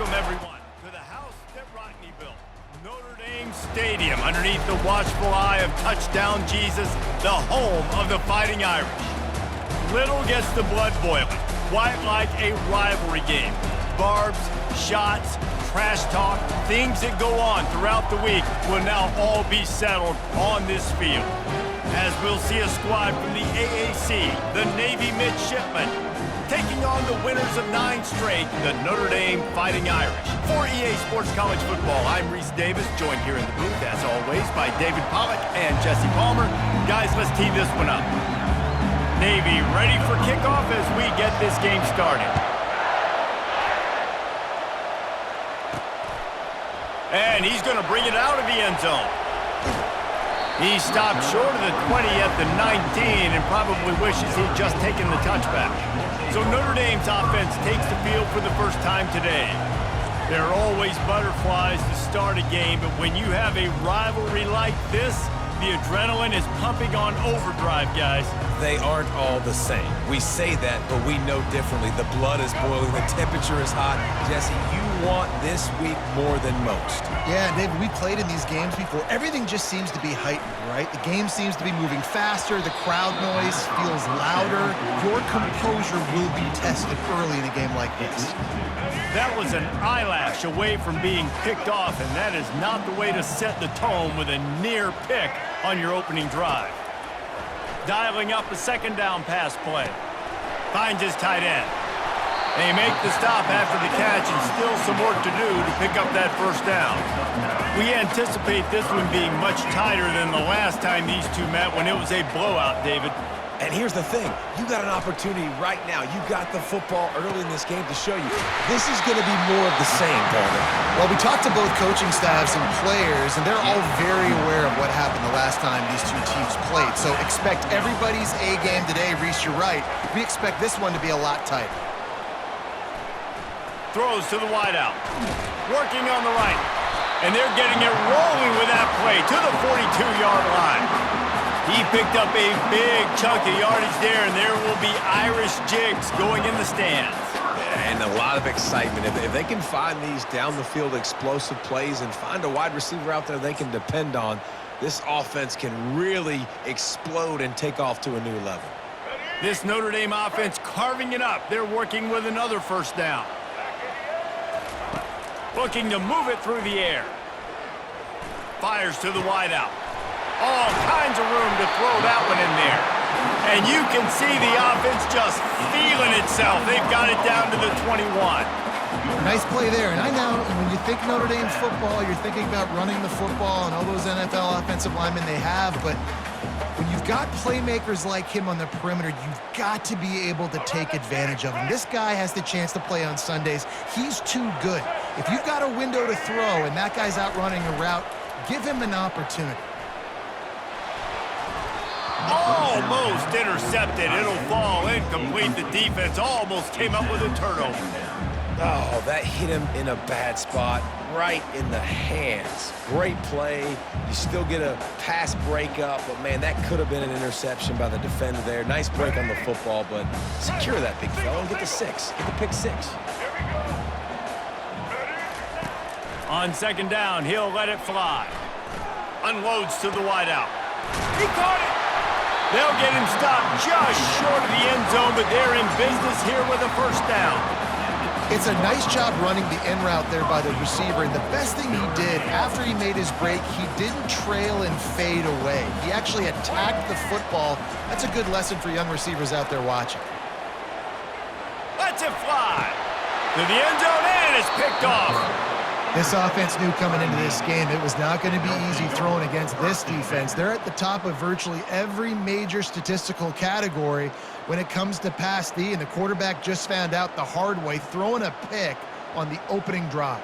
Welcome, everyone, to the house that Rodney built. Notre Dame Stadium, underneath the watchful eye of Touchdown Jesus, the home of the Fighting Irish. Little gets the blood boiling, quite like a rivalry game. Barbs, shots, trash talk, things that go on throughout the week will now all be settled on this field. As we'll see a squad from the AAC, the Navy midshipmen, taking on the winners of 9 straight, the Notre Dame Fighting Irish. For EA Sports College Football, I'm Reese Davis, joined here in the booth, as always, by David Pollack and Jesse Palmer. Guys, let's tee this one up. Navy ready for kickoff as we get this game started. And he's going to bring it out of the end zone. He stopped short of the 20 at the 19 and probably wishes he'd just taken the touchback. So Notre Dame's offense takes the field for the first time today. There are always butterflies to start a game, but when you have a rivalry like this, the adrenaline is pumping on overdrive, guys. They aren't all the same. We say that, but we know differently. The blood is boiling, the temperature is hot. Jesse, you want this week more than most. Yeah, David, we played in these games before. Everything just seems to be heightened, right? The game seems to be moving faster. The crowd noise feels louder. Your composure will be tested early in a game like this. That was an eyelash away from being picked off, and that is not the way to set the tone with a near pick on your opening drive. Dialing up a second down pass play. Finds his tight end. They make the stop after the catch and still some work to do to pick up that first down. We anticipate this one being much tighter than the last time these two met when it was a blowout, David. And here's the thing. You got an opportunity right now. You got the football early in this game to show you. This is going to be more of the same, Palmer. Well, we talked to both coaching staffs and players, and they're all very aware of what happened the last time these two teams played. So expect everybody's A game today. Reese, you're right. We expect this one to be a lot tighter. Throws to the wideout. Working on the right. And they're getting it rolling with that play to the 42-yard line. He picked up a big chunk of yardage there, and there will be Irish jigs going in the stands. And a lot of excitement. If they can find these down-the-field explosive plays and find a wide receiver out there they can depend on, this offense can really explode and take off to a new level. This Notre Dame offense carving it up. They're working with another first down. Looking to move it through the air. Fires to the wideout. All kinds of room to throw that one in there. And you can see the offense just feeling itself. They've got it down to the 21. Nice play there. And I know when you think Notre Dame football, you're thinking about running the football and all those NFL offensive linemen they have. But when you've got playmakers like him on the perimeter, you've got to be able to take advantage of him. This guy has the chance to play on Sundays. He's too good. If you've got a window to throw and that guy's out running a route, give him an opportunity. Almost intercepted. It'll fall incomplete. The defense almost came up with a turnover. Oh, that hit him in a bad spot, right in the hands. Great play. You still get a pass breakup, but, man, that could have been an interception by the defender there. Nice break on the football, but secure that big fella and get the 6. Get the pick 6. On second down, he'll let it fly. Unloads to the wideout. He caught it. They'll get him stopped just short of the end zone, but they're in business here with a first down. It's a nice job running the in route there by the receiver, and the best thing he did after he made his break, he didn't trail and fade away. He actually attacked the football. That's a good lesson for young receivers out there watching. Lets it fly to the end zone, and it's picked off. This offense knew coming into this game it was not going to be easy throwing against this defense. They're at the top of virtually every major statistical category when it comes to pass D, and the quarterback just found out the hard way, throwing a pick on the opening drive.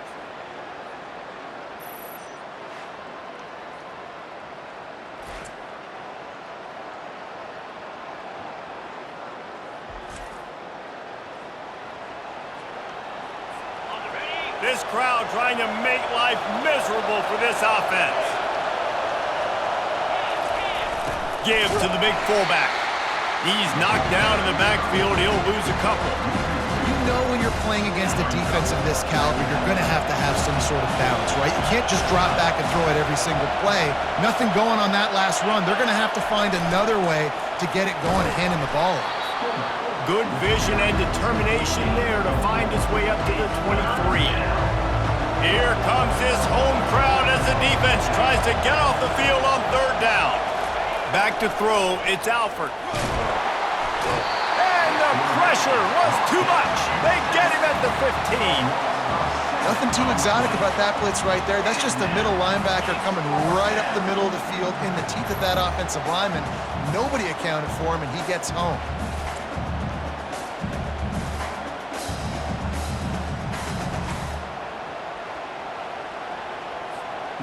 This crowd trying to make life miserable for this offense. Give to the big fullback. He's knocked down in the backfield. He'll lose a couple. You know when you're playing against a defense of this caliber, you're going to have some sort of balance, right? You can't just drop back and throw it every single play. Nothing going on that last run. They're going to have to find another way to get it going and handing the ball off. Good vision and determination there to find his way up to the 23. Here comes this home crowd as the defense tries to get off the field on third down. Back to throw, it's Alford. And the pressure was too much. They get him at the 15. Nothing too exotic about that blitz right there. That's just the middle linebacker coming right up the middle of the field in the teeth of that offensive lineman. Nobody accounted for him, and he gets home.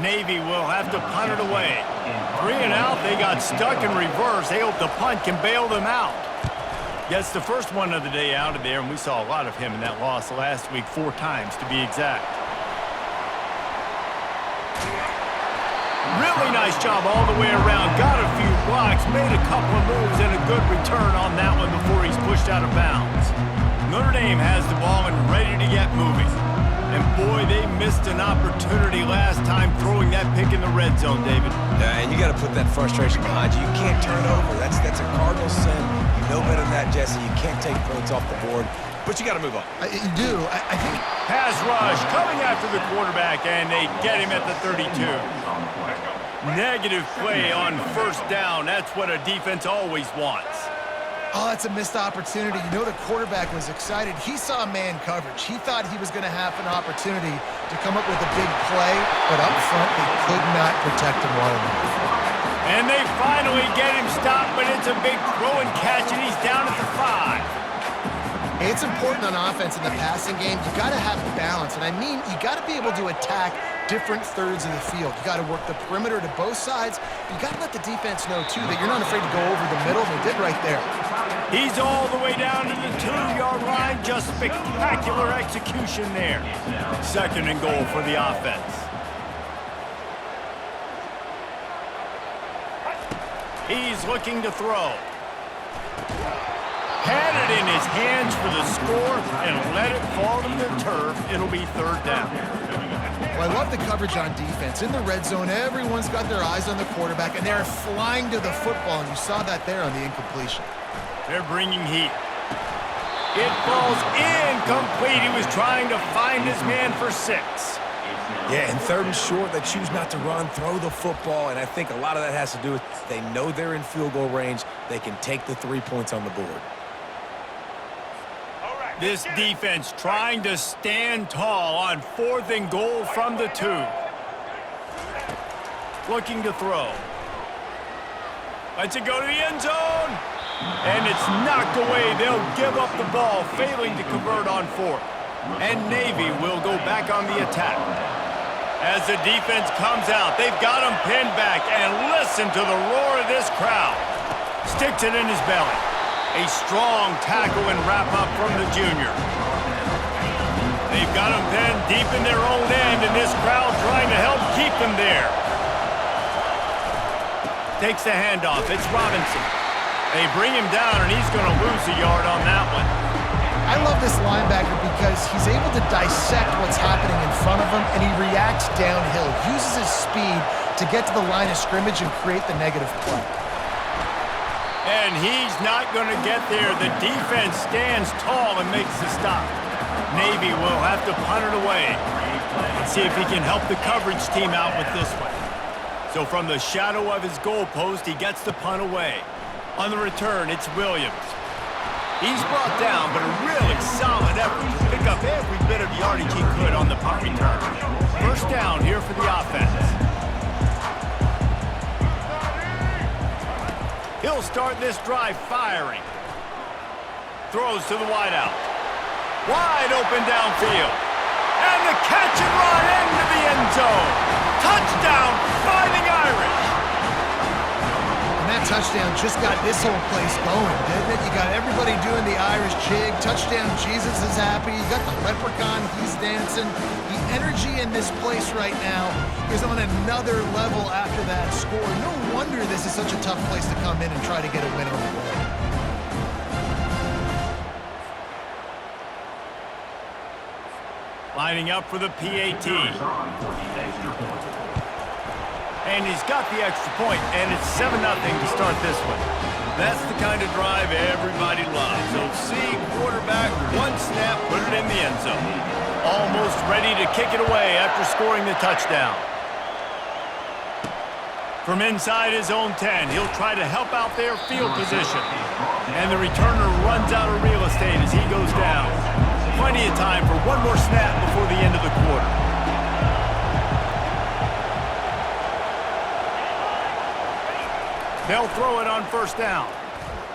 Navy will have to punt it away. 3 and out, they got stuck in reverse. They hope the punt can bail them out. Gets the first one of the day out of there, and we saw a lot of him in that loss last week, 4 times to be exact. Really nice job all the way around. Got a few blocks, made a couple of moves, and a good return on that one before he's pushed out of bounds. Notre Dame has the ball and ready to get moving. And boy, they missed an opportunity last time throwing that pick in the red zone, David. And you got to put that frustration behind you. You can't turn over. That's a cardinal sin. You know better than that, Jesse. You can't take points off the board, but you got to move on. You do. I think. Pass rush coming after the quarterback, and they get him at the 32. Negative play on first down. That's what a defense always wants. Oh, that's a missed opportunity. You know the quarterback was excited. He saw man coverage. He thought he was going to have an opportunity to come up with a big play, but up front, they could not protect him well enough. And they finally get him stopped, but it's a big throw and catch, and he's down at the 5. It's important on offense in the passing game. You got to have balance, and I mean you got to be able to attack different thirds of the field. You got to work the perimeter to both sides. But you got to let the defense know too that you're not afraid to go over the middle. They did right there. He's all the way down to the 2-yard line. Just spectacular execution there. 2nd and goal for the offense. He's looking to throw. Had it in his hands for the score and let it fall to the turf. It'll be 3rd down. Well, I love the coverage on defense. In the red zone, everyone's got their eyes on the quarterback, and they're flying to the football, and you saw that there on the incompletion. They're bringing heat. It falls incomplete. He was trying to find his man for 6. Yeah, and 3rd and short, they choose not to run, throw the football, and I think a lot of that has to do with they know they're in field goal range. They can take the 3 points on the board. This defense trying to stand tall on 4th and goal from the 2. Looking to throw. Lets it go to the end zone. And it's knocked away. They'll give up the ball, failing to convert on 4th. And Navy will go back on the attack. As the defense comes out, they've got him pinned back. And listen to the roar of this crowd. Sticks it in his belly. A strong tackle and wrap-up from the junior. They've got him pinned deep in their own end, and this crowd trying to help keep them there. Takes the handoff. It's Robinson. They bring him down, and he's going to lose a yard on that one. I love this linebacker because he's able to dissect what's happening in front of him, and he reacts downhill, uses his speed to get to the line of scrimmage and create the negative play. And he's not going to get there. The defense stands tall and makes the stop. Navy will have to punt it away. Let's see if he can help the coverage team out with this one. So from the shadow of his goalpost, he gets the punt away. On the return, it's Williams. He's brought down, but a really solid effort to pick up every bit of yardage he could on the punt return. 1st down here for the offense. He'll start this drive firing. Throws to the wideout. Wide open downfield. And the catch and run into the end zone. Touchdown, Fighting Irish. And that touchdown just got this whole place going, didn't it? You got everybody doing the Irish jig. Touchdown, Jesus is happy. You got the leprechaun, he's dancing. The energy in this place right now is on another level after that score. No wonder this is such a tough place to come in and try to get a win on the road. Lining up for the PAT. And he's got the extra point, and it's 7-0 to start this one. That's the kind of drive everybody loves. So see, quarterback, one snap, put it in the end zone. Almost ready to kick it away after scoring the touchdown. From inside his own 10, he'll try to help out their field position. And the returner runs out of real estate as he goes down. Plenty of time for one more snap before the end of the quarter. They'll throw it on first down.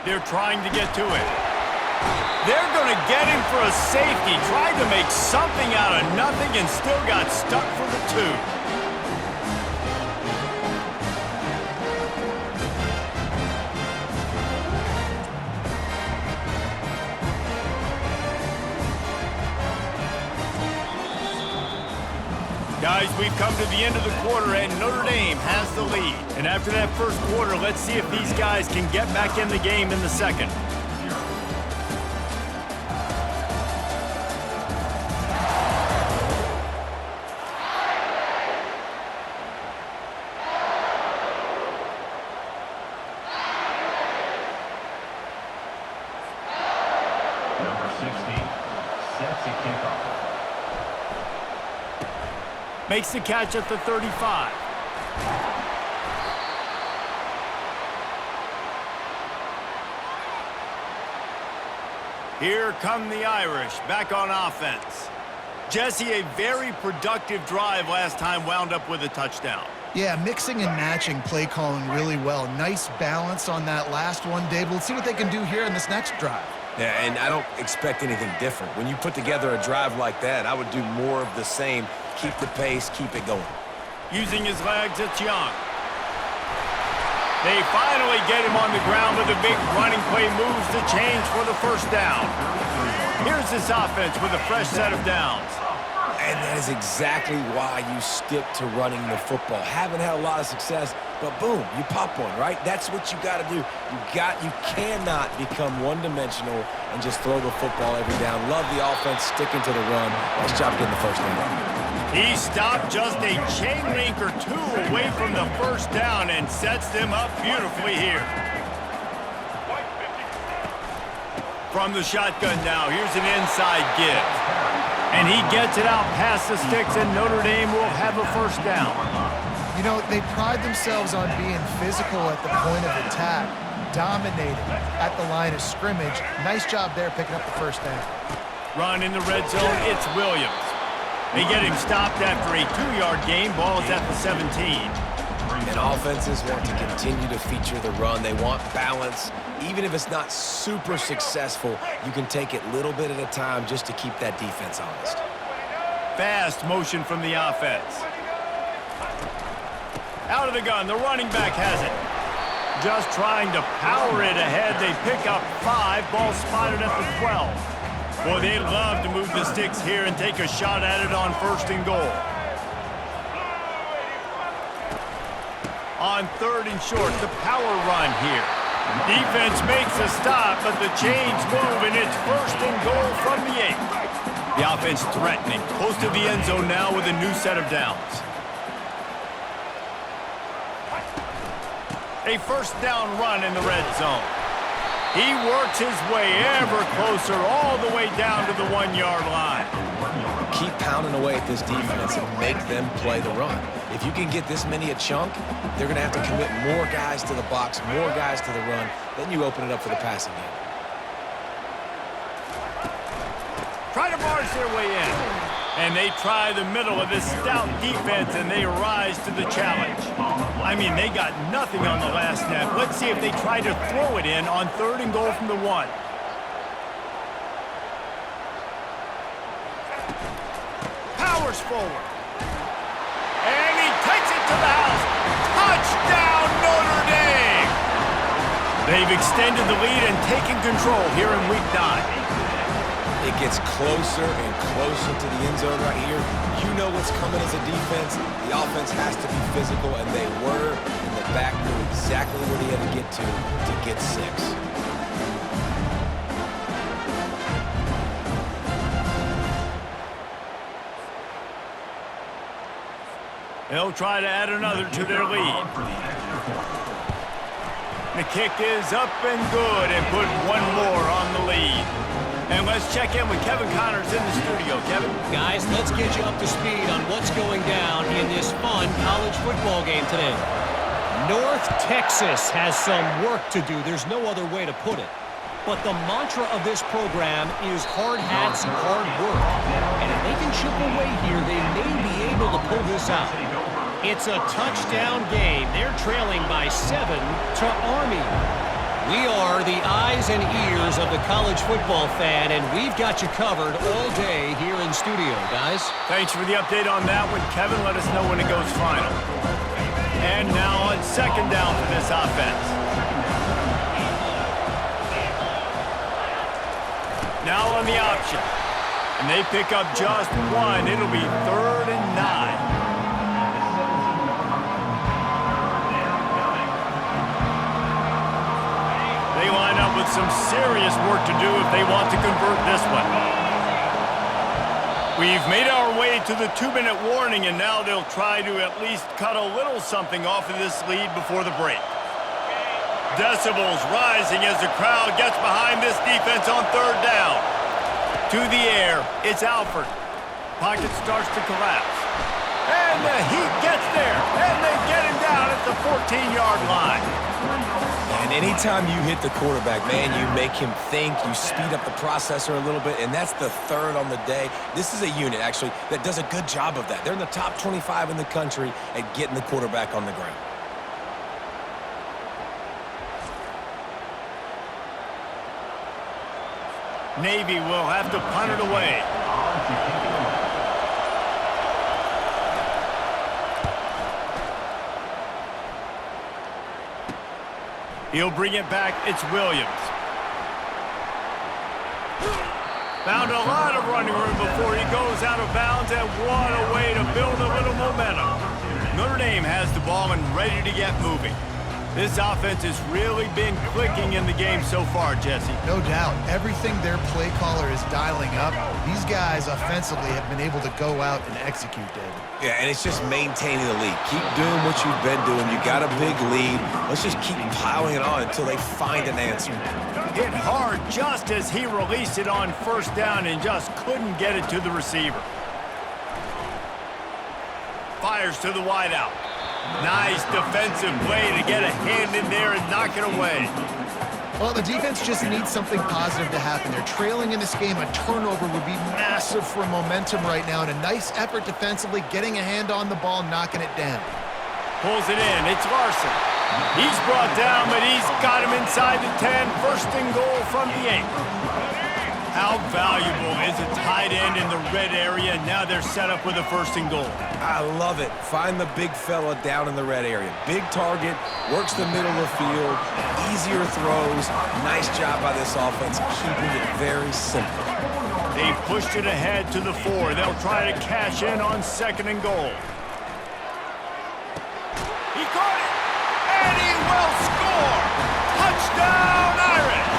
They're trying to get to it. They're going to get him for a safety. Tried to make something out of nothing and still got stuck for the 2. Guys, we've come to the end of the quarter, and Notre Dame has the lead. And after that first quarter, let's see if these guys can get back in the game in the second. Number 60 sets a kickoff. Makes the catch at the 35. Here come the Irish, back on offense. Jesse, a very productive drive last time, wound up with a touchdown. Yeah, mixing and matching play calling really well. Nice balance on that last one, Dave. Let's see what they can do here in this next drive. Yeah, and I don't expect anything different. When you put together a drive like that, I would do more of the same. Keep the pace, keep it going. Using his legs, it's Young. They finally get him on the ground with a big running play, moves the change for the first down. Here's this offense with a fresh set of downs. And that is exactly why you stick to running the football. Haven't had a lot of success, but boom, you pop one, right? That's what you got to do. You cannot become one-dimensional and just throw the football every down. Love the offense, sticking to the run. Nice job getting the first down. He stopped just a chain link or 2 away from the first down and sets them up beautifully here. From the shotgun now, here's an inside give. And he gets it out past the sticks, and Notre Dame will have a first down. You know, they pride themselves on being physical at the point of attack, dominating at the line of scrimmage. Nice job there picking up the first down. Run in the red zone, it's Williams. They get him stopped after a 2-yard gain. Ball is at the 17. And offenses want to continue to feature the run. They want balance. Even if it's not super successful, you can take it little bit at a time just to keep that defense honest. Fast motion from the offense. Out of the gun, the running back has it. Just trying to power it ahead. They pick up 5. Ball spotted at the 12. Boy, they love to move the sticks here and take a shot at it on 1st and goal. On 3rd and short, the power run here. Defense makes a stop, but the chains move, and it's 1st and goal from the 8. The offense threatening, close to the end zone now with a new set of downs. A first down run in the red zone. He works his way ever closer all the way down to the 1-yard line. Keep pounding away at this defense and make them play the run. If you can get this many a chunk, they're going to have to commit more guys to the box, more guys to the run. Then you open it up for the passing game. Try to barge their way in. And they try the middle of this stout defense, and they rise to the challenge. I mean, they got nothing on the last snap. Let's see if they try to throw it in on 3rd and goal from the 1. Powers forward. And he takes it to the house. Touchdown, Notre Dame! They've extended the lead and taken control here in Week 9. It gets closer and closer to the end zone right here. You know what's coming as a defense. The offense has to be physical, and they were. And the back knew exactly where he had to get 6. They'll try to add another to their lead. The kick is up and good and put one more on the lead. And let's check in with Kevin Connors in the studio. Kevin? Guys, let's get you up to speed on what's going down in this fun college football game today. North Texas has some work to do. There's no other way to put it. But the mantra of this program is hard hats, hard work. And if they can chip away here, they may be able to pull this out. It's a touchdown game. They're trailing by 7 to Army. We are the eyes and ears of the college football fan, and we've got you covered all day here in studio, guys. Thanks for the update on that one, Kevin. Let us know when it goes final. And now on second down for this offense. Now on the option. And they pick up just one. It'll be 3rd and 9. They line up with some serious work to do if they want to convert this one. We've made our way to the 2-minute warning, and now they'll try to at least cut a little something off of this lead before the break. Decibels rising as the crowd gets behind this defense on 3rd down. To the air, it's Alford. Pocket starts to collapse. And the heat gets there, and they get him down at the 14-yard line. And anytime you hit the quarterback, man, you make him think, you speed up the processor a little bit, and that's the 3rd on the day. This is a unit, actually, that does a good job of that. They're in the top 25 in the country at getting the quarterback on the ground. Navy will have to punt it away. He'll bring it back. It's Williams. Found a lot of running room before he goes out of bounds, and what a way to build a little momentum. Notre Dame has the ball and ready to get moving. This offense has really been clicking in the game so far, Jesse. No doubt. Everything their play caller is dialing up, these guys offensively have been able to go out and execute, David. Yeah, and it's just maintaining the lead. Keep doing what you've been doing. You got a big lead. Let's just keep piling it on until they find an answer. Hit hard just as he released it on 1st down and just couldn't get it to the receiver. Fires to the wideout. Nice defensive play to get a hand in there and knock it away. Well, the defense just needs something positive to happen. They're trailing in this game. A turnover would be massive for momentum right now, and a nice effort defensively, getting a hand on the ball, knocking it down. Pulls it in. It's Larson. He's brought down, but he's got him inside the 10. 1st and goal from the 8. How valuable is a tight end in the red area? Now they're set up with a 1st and goal. I love it. Find the big fella down in the red area. Big target, works the middle of the field, easier throws. Nice job by this offense, keeping it very simple. They've pushed it ahead to the 4. They'll try to cash in on 2nd and goal. He caught it, and he will score! Touchdown, Irish!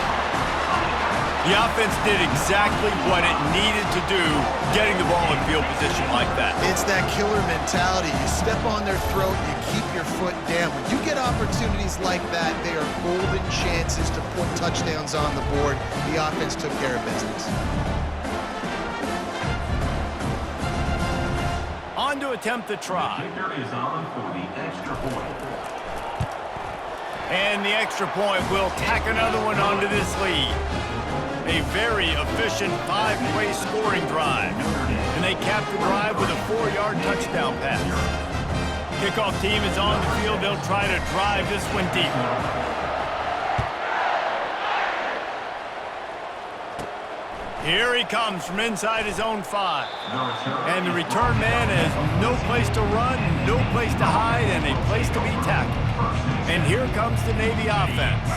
The offense did exactly what it needed to do, getting the ball in field position like that. It's that killer mentality. You step on their throat, you keep your foot down. When you get opportunities like that, they are golden chances to put touchdowns on the board. The offense took care of business. On to attempt the try. Kicker is on for the extra point. And the extra point will tack another one onto this lead. A very efficient 5-play scoring drive. And they cap the drive with a 4-yard touchdown pass. Kickoff team is on the field. They'll try to drive this one deep. Here he comes from inside his own 5. And the return man has no place to run, no place to hide, and a place to be tackled. And here comes the Navy offense.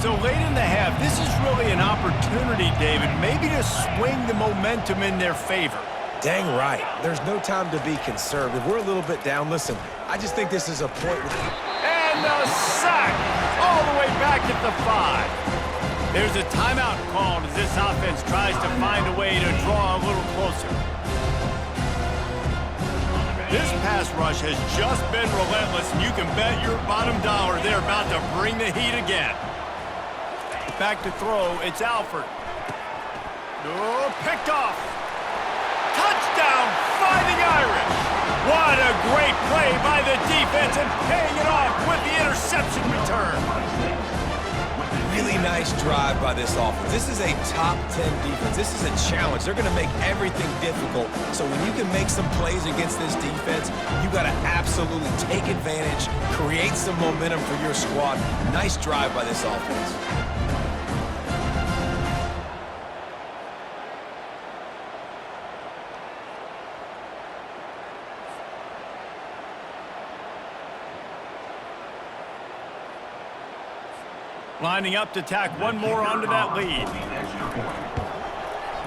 So late in the half, this is really an opportunity, David, maybe to swing the momentum in their favor. Dang right. There's no time to be conservative. We're a little bit down. Listen, I just think this is a point with... And a sack all the way back at the 5. There's a timeout called as this offense tries to find a way to draw a little closer. This pass rush has just been relentless, and you can bet your bottom dollar they're about to bring the heat again. Back to throw, it's Alford. Oh, picked off. Touchdown, Fighting Irish. What a great play by the defense and paying it off with the interception return. Really nice drive by this offense. This is a top 10 defense. This is a challenge. They're going to make everything difficult. So when you can make some plays against this defense, you got to absolutely take advantage, create some momentum for your squad. Nice drive by this offense. Lining up to tack one more onto that lead.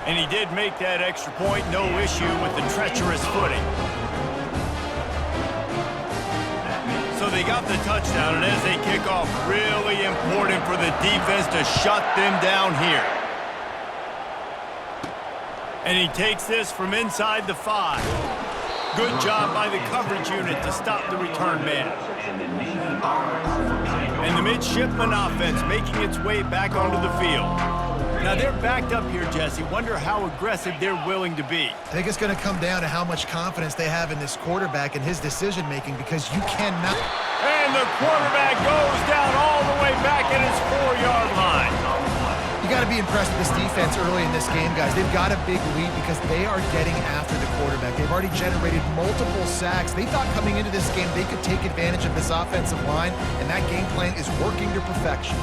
And he did make that extra point, no issue with the treacherous footing. So they got the touchdown, and as they kick off, really important for the defense to shut them down here. And he takes this from inside the 5. Good job by the coverage unit to stop the return man. And the midshipman offense making its way back onto the field. Now they're backed up here, Jesse. Wonder how aggressive they're willing to be. I think it's going to come down to how much confidence they have in this quarterback and his decision-making, because you cannot... And the quarterback goes down all the way back at his 4-yard line. You got to be impressed with this defense early in this game, guys. They've got a big lead because they are getting after the quarterback. They've already generated multiple sacks. They thought coming into this game they could take advantage of this offensive line, and that game plan is working to perfection.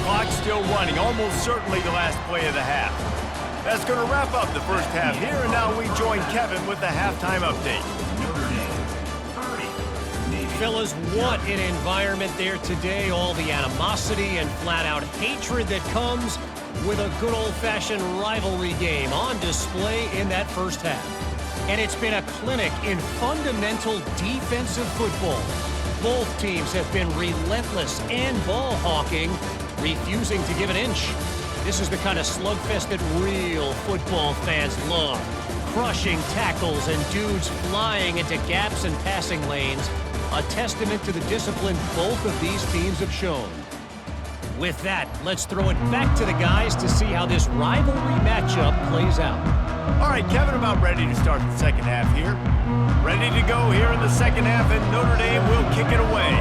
Clock still running, almost certainly the last play of the half. That's going to wrap up the first half here, and now we join Kevin with the halftime update. Fellas, what an environment there today. All the animosity and flat-out hatred that comes with a good old-fashioned rivalry game on display in that first half. And it's been a clinic in fundamental defensive football. Both teams have been relentless and ball-hawking, refusing to give an inch. This is the kind of slugfest that real football fans love. Crushing tackles and dudes flying into gaps and passing lanes. A testament to the discipline both of these teams have shown. With that, let's throw it back to the guys to see how this rivalry matchup plays out. All right, Kevin, about ready to start the second half here. Ready to go here in the second half, and Notre Dame will kick it away.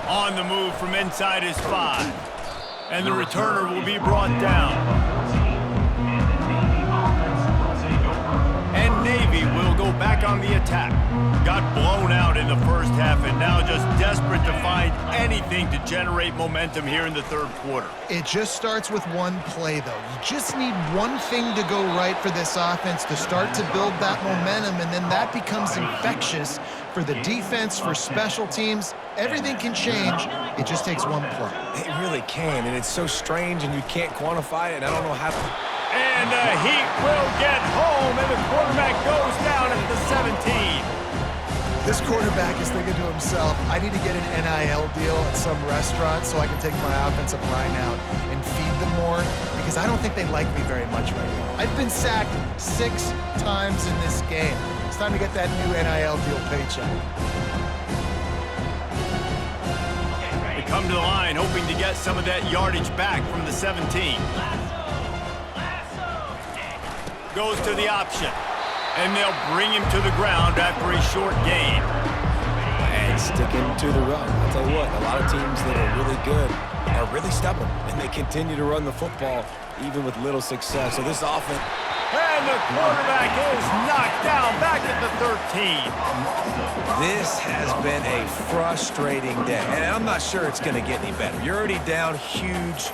On the move from inside his 5. And the returner will be brought down. And Navy will go back on the attack. Got blown out in the first half and now just desperate to find anything to generate momentum here in the third quarter. It just starts with one play, though. You just need one thing to go right for this offense to start to build that momentum, and then that becomes infectious for the defense, for special teams. Everything can change. It just takes one play. It really can, and it's so strange, and you can't quantify it, and I don't know how to... And the Heat will get home, and the quarterback goes down at the 17. This quarterback is thinking to himself, I need to get an NIL deal at some restaurant so I can take my offensive line out and feed them more, because I don't think they like me very much right now. I've been sacked 6 times in this game. It's time to get that new NIL deal paycheck. They come to the line hoping to get some of that yardage back from the 17. Goes to the option. And they'll bring him to the ground after a short gain. And sticking to the run. I'll tell you what, a lot of teams that are really good are really stubborn, and they continue to run the football even with little success. So this offense... And the quarterback is knocked down back at the 13. This has been a frustrating day, and I'm not sure it's going to get any better. You're already down huge.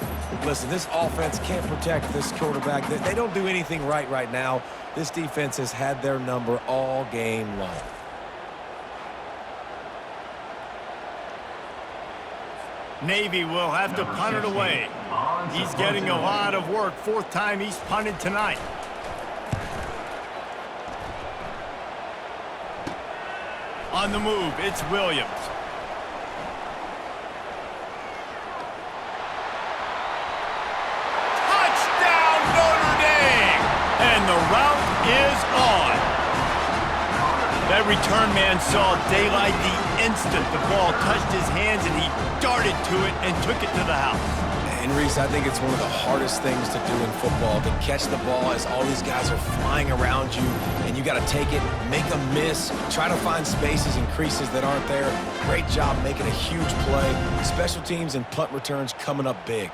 Listen, this offense can't protect this quarterback. They don't do anything right now. This defense has had their number all game long. Navy will have to punt it away. He's getting a lot of work. 4th time he's punted tonight. On the move, it's Williams. Touchdown, Notre Dame! And the route is on. That return man saw daylight the instant the ball touched his hands, and he darted to it and took it to the house. And Reese, I think it's one of the hardest things to do in football, to catch the ball as all these guys are flying around you, and you got to take it, make a miss, try to find spaces and creases that aren't there. Great job making a huge play. Special teams and punt returns coming up big.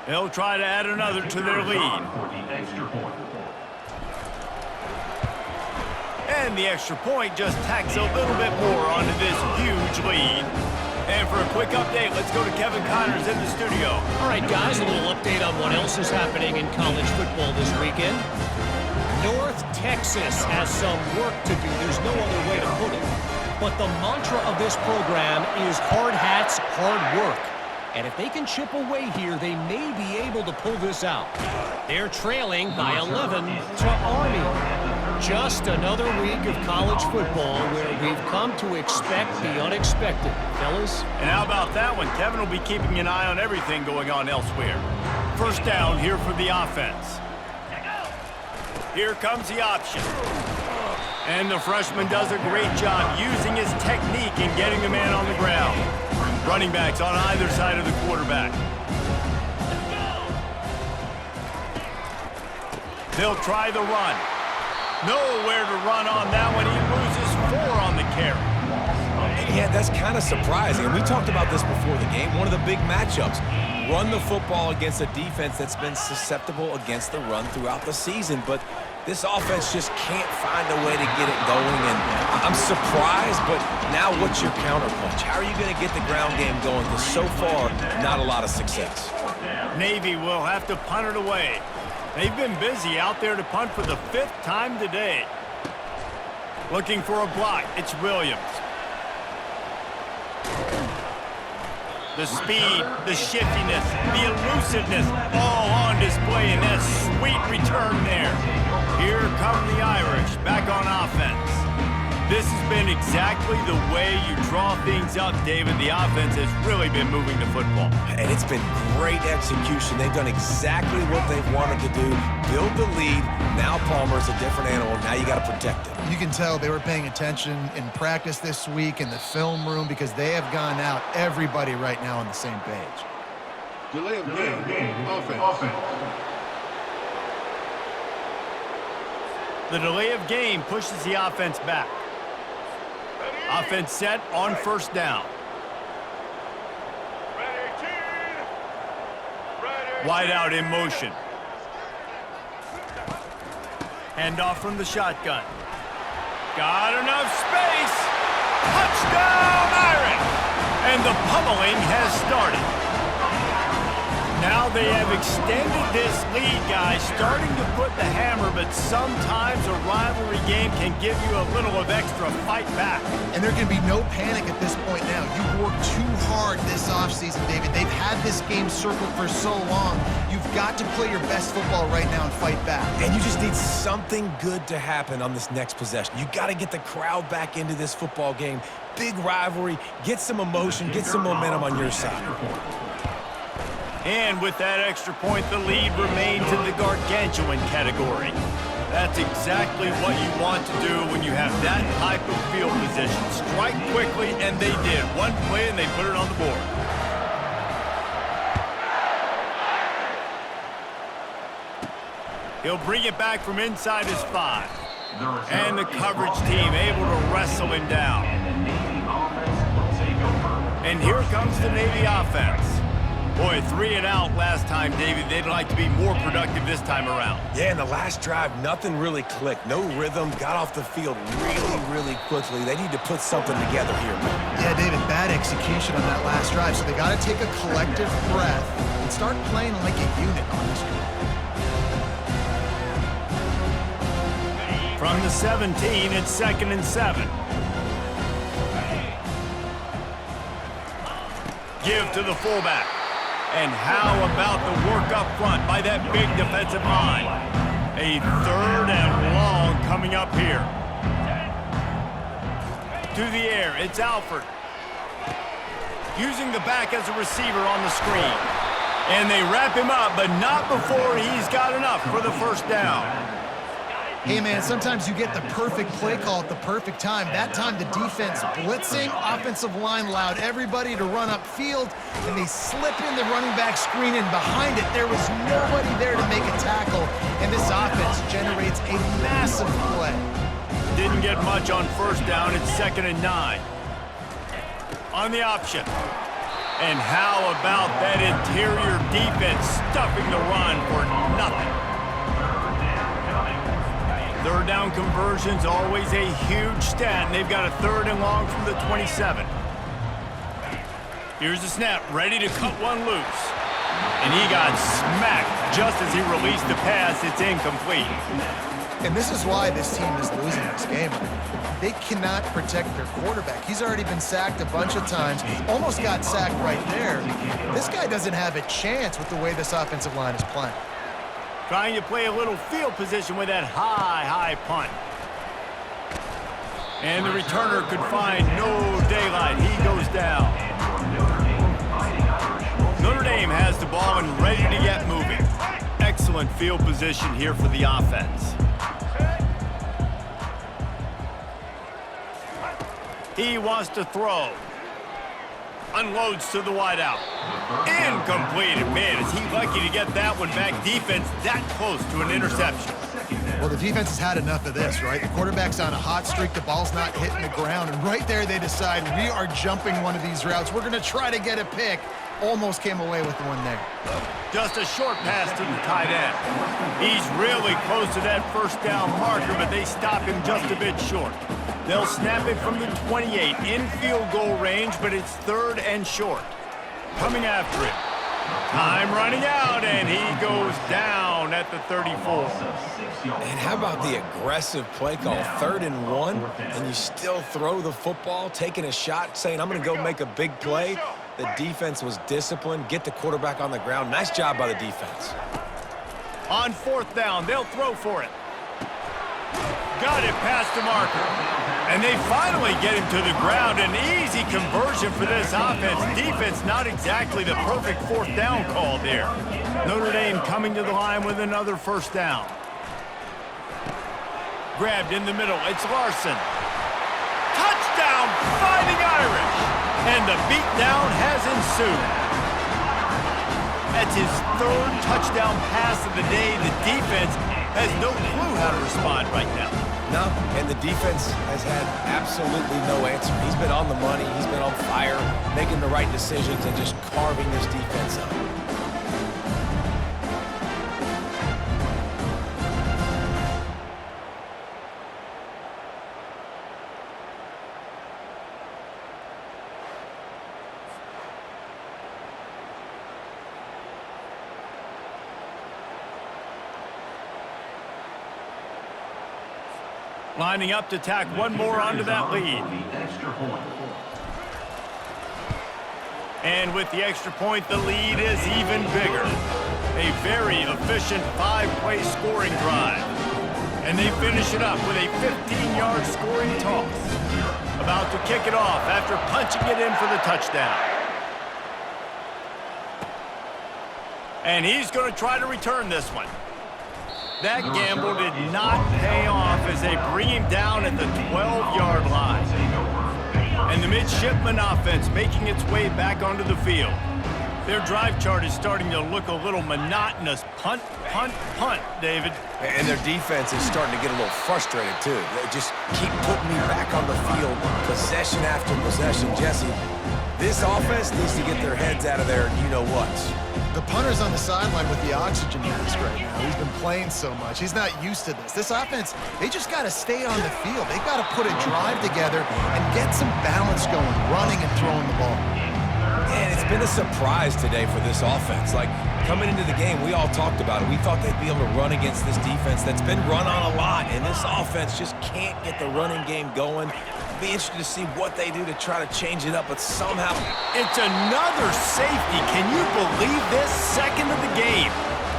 They'll try to add another to their lead. And the extra point just tacks a little bit more onto this huge lead. And for a quick update, let's go to Kevin Connors in the studio. All right, guys, a little update on what else is happening in college football this weekend. North Texas has some work to do. There's no other way to put it. But the mantra of this program is hard hats, hard work. And if they can chip away here, they may be able to pull this out. They're trailing by 11 to Army. Just another week of college football where we've come to expect the unexpected, fellas. And how about that one? Kevin will be keeping an eye on everything going on elsewhere. First down here for the offense. Here comes the option. And the freshman does a great job using his technique and getting the man on the ground. Running backs on either side of the quarterback. They'll try the run. Nowhere to run on that one. He loses 4 on the carry. Yeah, that's kind of surprising. And we talked about this before the game. One of the big matchups. Run the football against a defense that's been susceptible against the run throughout the season. But this offense just can't find a way to get it going. And I'm surprised, but now what's your counterpunch? How are you going to get the ground game going? Because so far, not a lot of success. Navy will have to punt it away. They've been busy out there to punt for the 5th time today. Looking for a block. It's Williams. The speed, the shiftiness, the elusiveness, all on display in that sweet return there. Here come the Irish back on offense. This has been exactly the way you draw things up, David. The offense has really been moving the football. And it's been great execution. They've done exactly what they've wanted to do. Build the lead. Now Palmer's a different animal. Now you got to protect it. You can tell they were paying attention in practice this week in the film room because they have gone out, everybody right now on the same page. Delay of game. Offense. The delay of game pushes the offense back. Offense set on first down. Wide out in motion. Handoff from the shotgun. Got enough space. Touchdown, Irish! And the pummeling has started. Now they have extended this lead, guys, starting to put the hammer, but sometimes a rivalry game can give you a little of extra fight back. And there can be no panic at this point now. You've worked too hard this offseason, David. They've had this game circled for so long. You've got to play your best football right now and fight back. And you just need something good to happen on this next possession. You got to get the crowd back into this football game. Big rivalry, get some emotion, get some momentum on your side. And with that extra point, the lead remains in the gargantuan category. That's exactly what you want to do when you have that type of field position. Strike quickly, and they did. One play, and they put it on the board. He'll bring it back from inside his 5. And the coverage team able to wrestle him down. And here comes the Navy offense. Boy, 3 and out last time, David. They'd like to be more productive this time around. Yeah, in the last drive, nothing really clicked. No rhythm, got off the field really quickly. They need to put something together here. Yeah, David, bad execution on that last drive, so they got to take a collective breath and start playing like a unit on this drive. From the 17, it's 2nd and 7. Give to the fullback. And how about the work up front by that big defensive line? A 3rd and long coming up here. To the air, it's Alford. Using the back as a receiver on the screen. And they wrap him up, but not before he's got enough for the first down. Hey, man, sometimes you get the perfect play call at the perfect time. That time, the defense blitzing, offensive line allowed everybody to run upfield, and they slip in the running back screen, and behind it, there was nobody there to make a tackle, and this offense generates a massive play. Didn't get much on first down. It's 2nd and 9. On the option. And how about that interior defense stuffing the run for nothing? 3rd down conversion's always a huge stat, and they've got a 3rd and long from the 27. Here's the snap, ready to cut one loose. And he got smacked just as he released the pass. It's incomplete. And this is why this team is losing this game. They cannot protect their quarterback. He's already been sacked a bunch of times. Almost got sacked right there. This guy doesn't have a chance with the way this offensive line is playing. Trying to play a little field position with that high punt. And the returner could find no daylight. He goes down. Notre Dame has the ball and ready to get moving. Excellent field position here for the offense. He wants to throw. Unloads to the wideout. Incomplete. Man, is he lucky to get that one back. Defense that close to an interception. Well, the defense has had enough of this, right? The quarterback's on a hot streak. The ball's not hitting the ground. And right there, they decide we are jumping one of these routes. We're going to try to get a pick. Almost came away with one there. Just a short pass to the tight end. He's really close to that first down marker, but they stop him just a bit short. They'll snap it from the 28 in field goal range, but it's 3rd and short. Coming after it. Time running out, and he goes down at the 34. And how about the aggressive play call? 3rd and 1, and you still throw the football, taking a shot, saying, I'm going to go make a big play. The defense was disciplined, get the quarterback on the ground. Nice job by the defense. On 4th down, they'll throw for it. Got it past the marker. And they finally get him to the ground. An easy conversion for this offense. Defense not exactly the perfect 4th down call there. Notre Dame coming to the line with another first down. Grabbed in the middle. It's Larson. Touchdown, Fighting Irish. And the beatdown has ensued. That's his 3rd touchdown pass of the day. The defense has no clue how to respond right now. No, and the defense has had absolutely no answer. He's been on the money. He's been on fire, making the right decisions and just carving this defense up. Lining up to tack one more onto that lead. And with the extra point, the lead is even bigger. A very efficient 5-play scoring drive. And they finish it up with a 15-yard scoring toss. About to kick it off after punching it in for the touchdown. And he's going to try to return this one. That gamble did not pay off as they bring him down at the 12-yard line. And the midshipman offense making its way back onto the field. Their drive chart is starting to look a little monotonous. Punt, punt, punt, David. And their defense is starting to get a little frustrated, too. They just keep putting me back on the field, possession after possession. Jesse, this offense needs to get their heads out of their you-know-whats. The punter's on the sideline with the oxygen mask right now. He's been playing so much. He's not used to this. This offense, they just got to stay on the field. They've got to put a drive together and get some balance going, running and throwing the ball. And it's been a surprise today for this offense. Like, coming into the game, we all talked about it. We thought they'd be able to run against this defense that's been run on a lot, and this offense just can't get the running game going. Be interested to see what they do to try to change it up, but somehow... It's another safety. Can you believe this? 2nd of the game.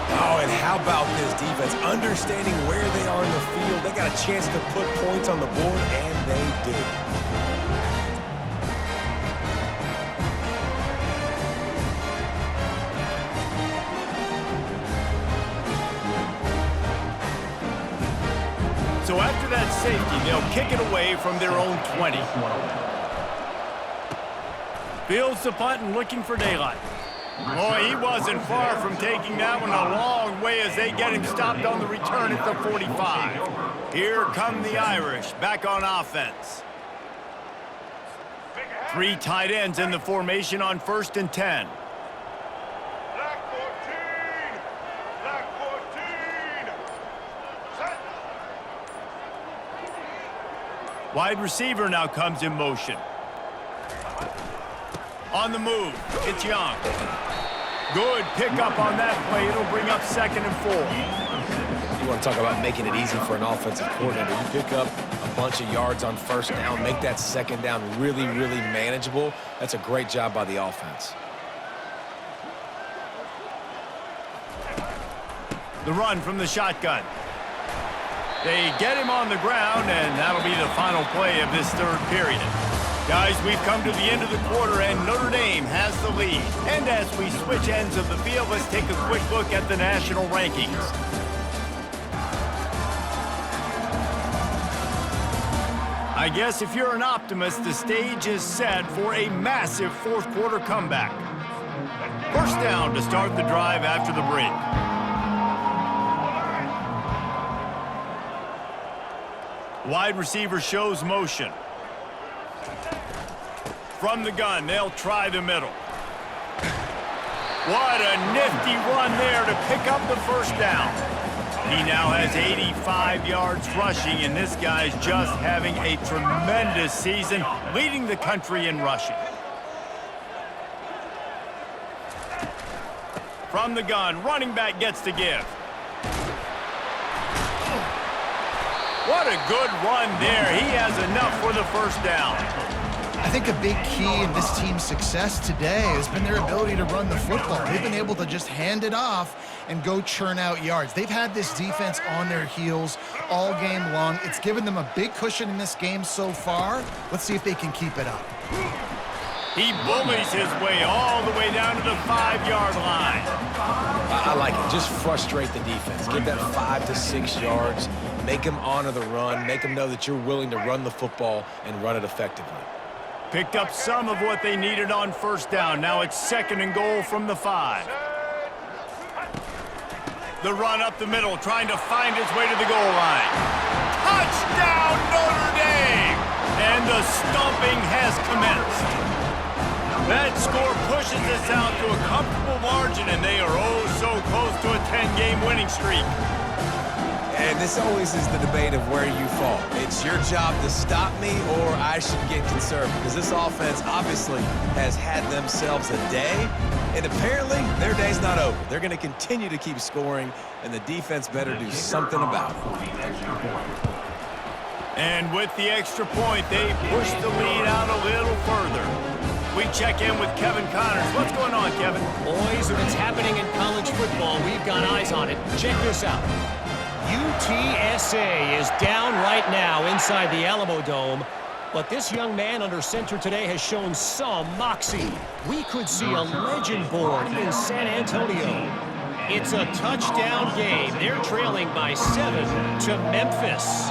Oh, and how about this defense? Understanding where they are in the field. They got a chance to put points on the board, and they did. So after that safety, they'll kick it away from their own 20. Fields the punt and looking for daylight. Boy, he wasn't far from taking that one a long way as they get him stopped on the return at the 45. Here come the Irish, back on offense. 3 tight ends in the formation on 1st and 10. Black 14. Black 14. Set. Wide receiver now comes in motion. On the move, it's Young. Good pickup on that play. It'll bring up 2nd and 4. You want to talk about making it easy for an offensive coordinator. You pick up a bunch of yards on 1st down, make that 2nd down really, really manageable. That's a great job by the offense. The run from the shotgun. They get him on the ground, and that'll be the final play of this 3rd period. Guys, we've come to the end of the quarter, and Notre Dame has the lead. And as we switch ends of the field, let's take a quick look at the national rankings. I guess if you're an optimist, the stage is set for a massive 4th quarter comeback. 1st down to start the drive after the break. Wide receiver shows motion. From the gun, they'll try the middle. What a nifty run there to pick up the 1st down. He now has 85 yards rushing, and this guy's just having a tremendous season, leading the country in rushing. From the gun, running back gets to give. What a good run there. He has enough for the 1st down. I think a big key in this team's success today has been their ability to run the football. They've been able to just hand it off and go churn out yards. They've had this defense on their heels all game long. It's given them a big cushion in this game so far. Let's see if they can keep it up. He bullies his way all the way down to the 5-yard line. I like it. Just frustrate the defense. Get that 5 to 6 yards. Make them honor the run. Make them know that you're willing to run the football and run it effectively. Picked up some of what they needed on 1st down. Now it's 2nd and goal from the 5. The run up the middle, trying to find his way to the goal line. Touchdown, Notre Dame! And the stomping has commenced. That score pushes us out to a comfortable margin, and they are oh so close to a 10-game winning streak. And this always is the debate of where you fall. It's your job to stop me, or I should get conservative, because this offense obviously has had themselves a day, and apparently their day's not over. They're going to continue to keep scoring, and the defense better do something about it. And with the extra point, they push the lead out a little further. We check in with Kevin Connors. What's going on, Kevin? Boys, if it's happening in college football, we've got eyes on it. Check this out. UTSA is down right now inside the Alamo Dome, but this young man under center today has shown some moxie. We could see a legend born in San Antonio. It's a touchdown game. They're trailing by 7 to Memphis.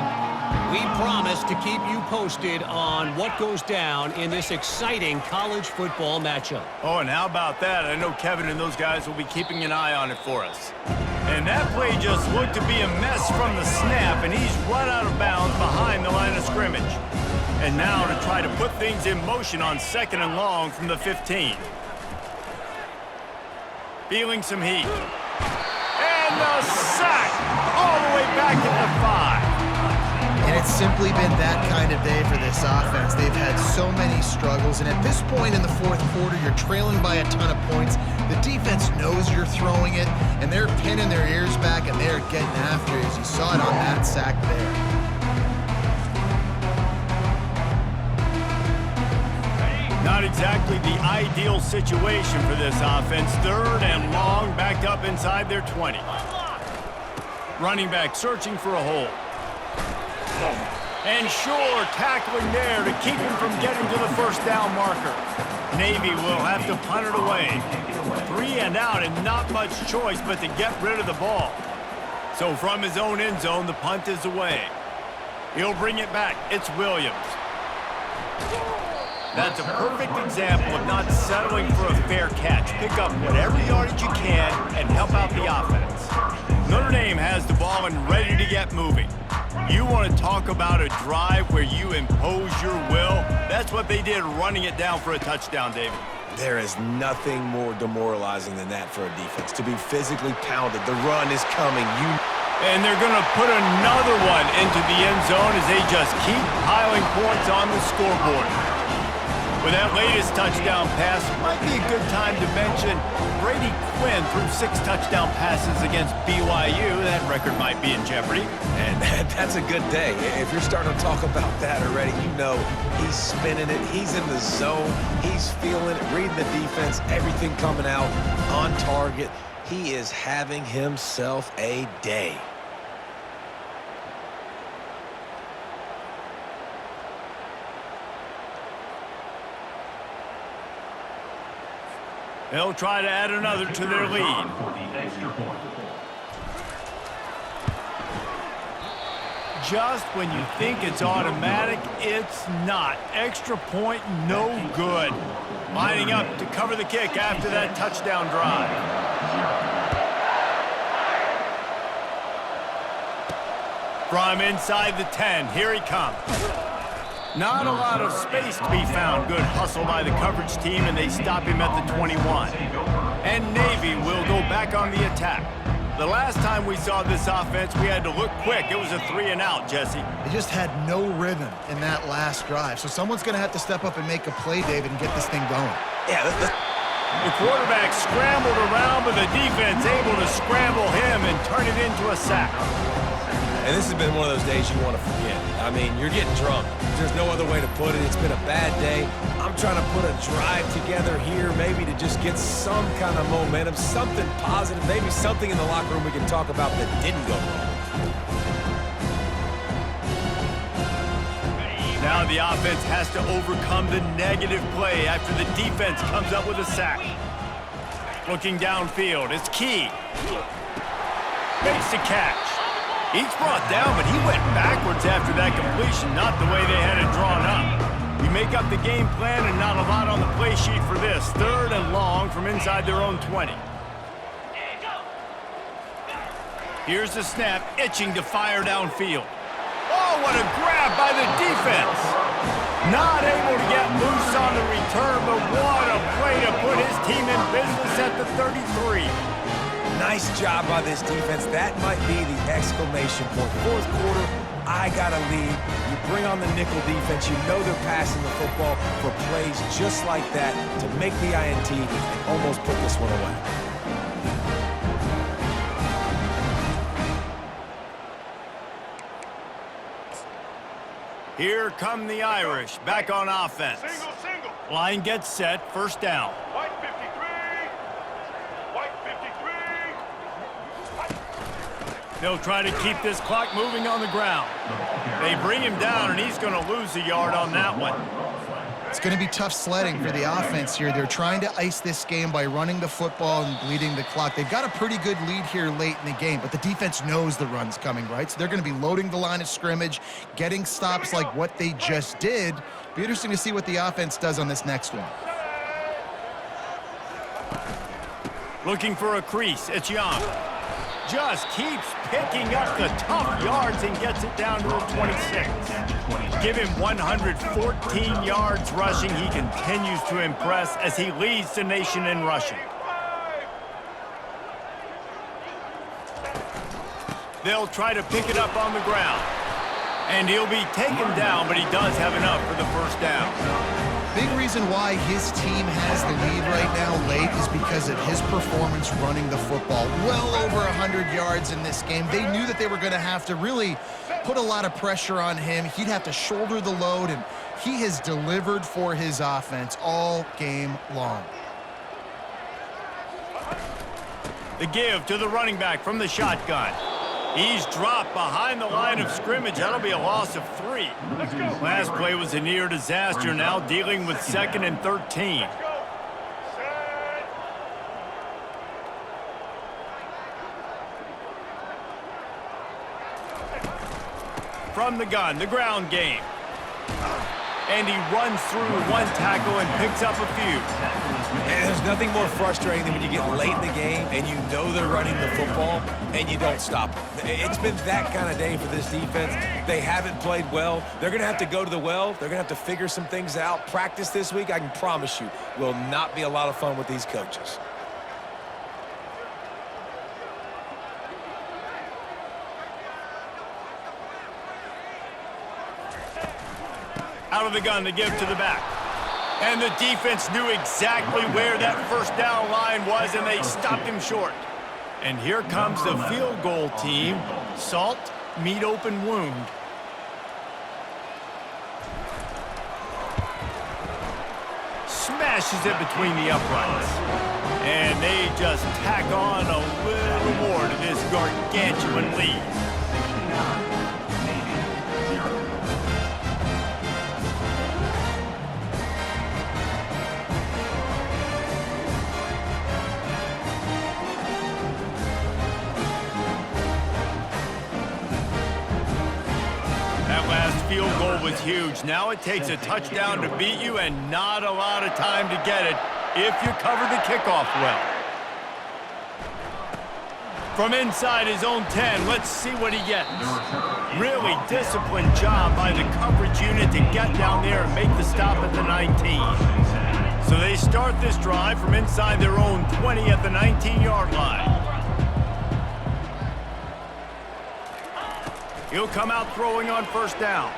We promise to keep you posted on what goes down in this exciting college football matchup. Oh, and how about that? I know Kevin and those guys will be keeping an eye on it for us. And that play just looked to be a mess from the snap, and he's run out of bounds behind the line of scrimmage. And now to try to put things in motion on 2nd and long from the 15. Feeling some heat. And the sack all the way back at the 5. And it's simply been that kind of day for this offense. They've had so many struggles, and at this point in the 4th quarter, you're trailing by a ton of points. The defense knows you're throwing it, and they're pinning their ears back, and they're getting after it, as you saw it on that sack there. Not exactly the ideal situation for this offense. 3rd and long, backed up inside their 20. Running back searching for a hole. And sure, tackling there to keep him from getting to the first down marker. Navy will have to punt it away. 3 and out and not much choice but to get rid of the ball. So from his own end zone, the punt is away. He'll bring it back. It's Williams. That's a perfect example of not settling for a fair catch. Pick up whatever yardage you can and help out the offense. Notre Dame has the ball and ready to get moving. You want to talk about a drive where you impose your will? That's what they did, running it down for a touchdown, David. There is nothing more demoralizing than that for a defense. To be physically pounded. The run is coming. And they're going to put another one into the end zone as they just keep piling points on the scoreboard. With that latest touchdown pass, might be a good time to mention Brady Quinn threw 6 touchdown passes against BYU. That record might be in jeopardy. And that's a good day. If you're starting to talk about that already, you know he's spinning it. He's in the zone. He's feeling it, reading the defense, everything coming out on target. He is having himself a day. They'll try to add another to their lead. Just when you think it's automatic, it's not. Extra point, no good. Lining up to cover the kick after that touchdown drive. From inside the 10, here he comes. Not a lot of space to be found. Good hustle by the coverage team, and they stop him at the 21. And Navy will go back on the attack. The last time we saw this offense, we had to look quick. It was a 3 and out, Jesse. They just had no rhythm in that last drive. So someone's going to have to step up and make a play, David, and get this thing going. Yeah, the quarterback scrambled around, but the defense able to scramble him and turn it into a sack. And this has been one of those days you want to forget. I mean, you're getting drunk. There's no other way to put it. It's been a bad day. I'm trying to put a drive together here, maybe to just get some kind of momentum, something positive, maybe something in the locker room we can talk about that didn't go wrong. Now the offense has to overcome the negative play after the defense comes up with a sack. Looking downfield, it's Key. Makes the catch. He's brought down, but he went backwards after that completion, not the way they had it drawn up. You make up the game plan and not a lot on the play sheet for this. 3rd and long from inside their own 20. Here's the snap, itching to fire downfield. Oh, what a grab by the defense. Not able to get loose on the return, but what a play to put his team in business at the 33. Nice job by this defense. That might be the exclamation point. 4th quarter, I got a lead. You bring on the nickel defense. You know they're passing the football for plays just like that to make the INT and almost put this one away. Here come the Irish, back on offense. Single. Line gets set, 1st down. White 53. White 53. They'll try to keep this clock moving on the ground. They bring him down, and he's going to lose a yard on that one. It's going to be tough sledding for the offense here. They're trying to ice this game by running the football and bleeding the clock. They've got a pretty good lead here late in the game, but the defense knows the run's coming, right? So they're going to be loading the line of scrimmage, getting stops like what they just did. Be interesting to see what the offense does on this next one. Looking for a crease. It's Young. Just keeps picking up the tough yards and gets it down to the 26. Give him 114 yards rushing. He continues to impress as he leads the nation in rushing. They'll try to pick it up on the ground. And he'll be taken down, but he does have enough for the 1st down. big reason why his team has the lead right now late is because of his performance running the football. Well over 100 yards in this game. They knew that they were going to have to really put a lot of pressure on him. He'd have to shoulder the load, and he has delivered for his offense all game long. The give to the running back from the shotgun. He's dropped behind the line of scrimmage. That'll be a loss of 3. Last play was a near disaster, now dealing with 2nd and 13. From the gun, the ground game. And he runs through 1 tackle and picks up a few. And there's nothing more frustrating than when you get late in the game and you know they're running the football and you don't stop them. It's been that kind of day for this defense. They haven't played well. They're going to have to go to the well. They're going to have to figure some things out. Practice this week, I can promise you, will not be a lot of fun with these coaches. Out of the gun, the give to the back. And the defense knew exactly where that first down line was, and they stopped him short. And here comes the field goal team. Salt, meet open wound. Smashes it between the uprights. And they just tack on a little more to this gargantuan lead. Field goal was huge. Now it takes a touchdown to beat you and not a lot of time to get it if you cover the kickoff well. From inside his own 10, let's see what he gets. Really disciplined job by the coverage unit to get down there and make the stop at the 19. So they start this drive from inside their own 20 at the 19-yard line. He'll come out throwing on first down.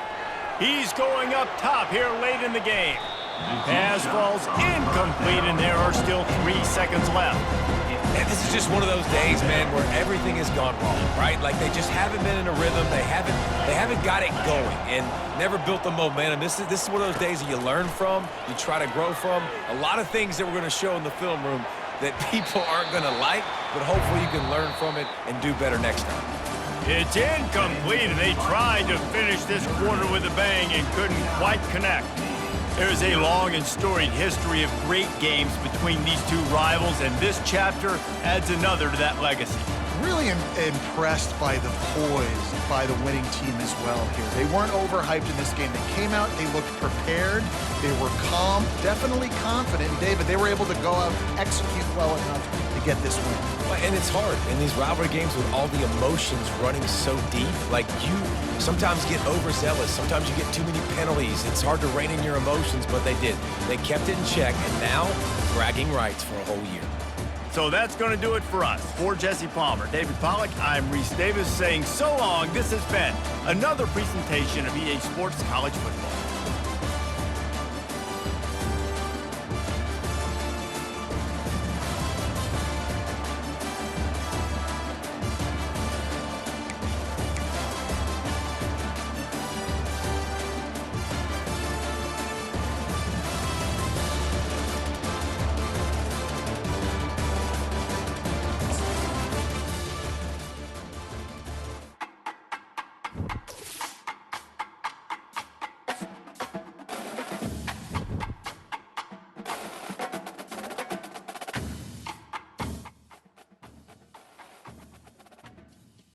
He's going up top here late in the game. Pass falls incomplete, and there are still 3 seconds left. And this is just one of those days, man, where everything has gone wrong, right? Like they just haven't been in a rhythm. They haven't got it going and never built the momentum. This is one of those days that you learn from, you try to grow from. A lot of things that we're going to show in the film room that people aren't going to like, but hopefully you can learn from it and do better next time. It's incomplete, and they tried to finish this quarter with a bang and couldn't quite connect. There's a long and storied history of great games between these two rivals, and this chapter adds another to that legacy. Really impressed by the poise by the winning team as well here. They weren't overhyped in this game. They came out, they looked prepared, they were calm, definitely confident. And David, they were able to go out and execute well enough to get this win. And it's hard in these rivalry games with all the emotions running so deep. Like, you sometimes get overzealous. Sometimes you get too many penalties. It's hard to rein in your emotions, but they did. They kept it in check, and now bragging rights for a whole year. So that's going to do it for us. For Jesse Palmer, David Pollack, I'm Reese Davis saying so long. This has been another presentation of EA Sports College Football.